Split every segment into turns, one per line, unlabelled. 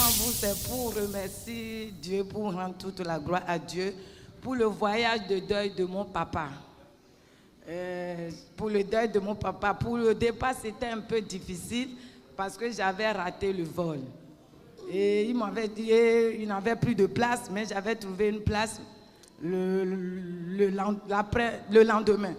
devant vous, c'est pour remercier Dieu, pour rendre toute la gloire à Dieu, pour le voyage de deuil de mon papa. Pour le deuil de mon papa. Pour le départ, c'était un peu difficile parce que j'avais raté le vol. Et il m'avait dit qu'il n'avait plus de place, mais j'avais trouvé une place le lendemain.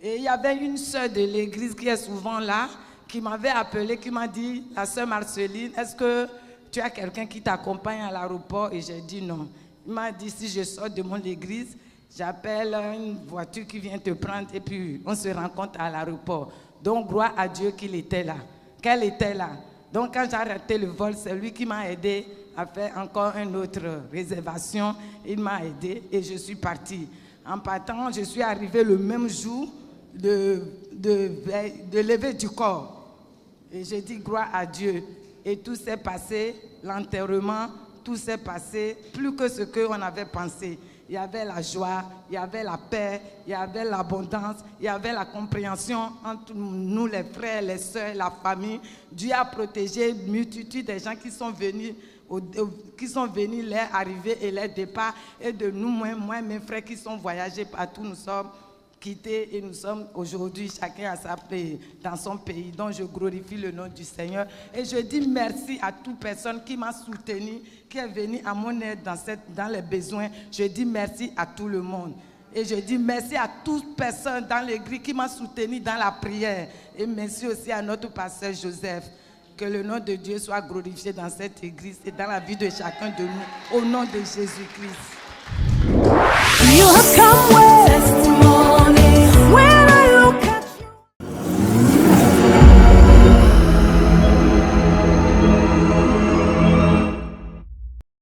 Et il y avait une sœur de l'église qui est souvent là, qui m'avait appelé, qui m'a dit, la sœur Marceline, est-ce que tu as quelqu'un qui t'accompagne à l'aéroport? Et j'ai dit non. Il m'a dit, si je sors de mon église, j'appelle une voiture qui vient te prendre et puis on se rencontre à l'aéroport. Donc, gloire à Dieu qu'il était là, qu'elle était là. Donc, quand j'ai arrêté le vol, c'est lui qui m'a aidé à faire encore une autre réservation. Il m'a aidé et je suis partie. En partant, je suis arrivée le même jour de lever du corps. Et j'ai dit gloire à Dieu. Et tout s'est passé, l'enterrement, tout s'est passé, plus que ce qu'on avait pensé. Il y avait la joie, il y avait la paix, il y avait l'abondance, il y avait la compréhension entre nous, les frères, les sœurs, la famille. Dieu a protégé une multitude de gens qui sont venus, les arrivées et les départs. Et de nous, moi, mes frères qui sont voyagés partout, nous sommes quittés et nous sommes aujourd'hui, chacun à sa paix dans son pays. Donc je glorifie le nom du Seigneur. Et je dis merci à toute personne qui m'a soutenu, qui est venue à mon aide dans les besoins. Je dis merci à tout le monde. Et je dis merci à toute personne dans l'église qui m'a soutenu dans la prière. Et merci aussi à notre pasteur Joseph. Que le nom de Dieu soit glorifié dans cette église et dans la vie de chacun de nous. Au nom de Jésus-Christ.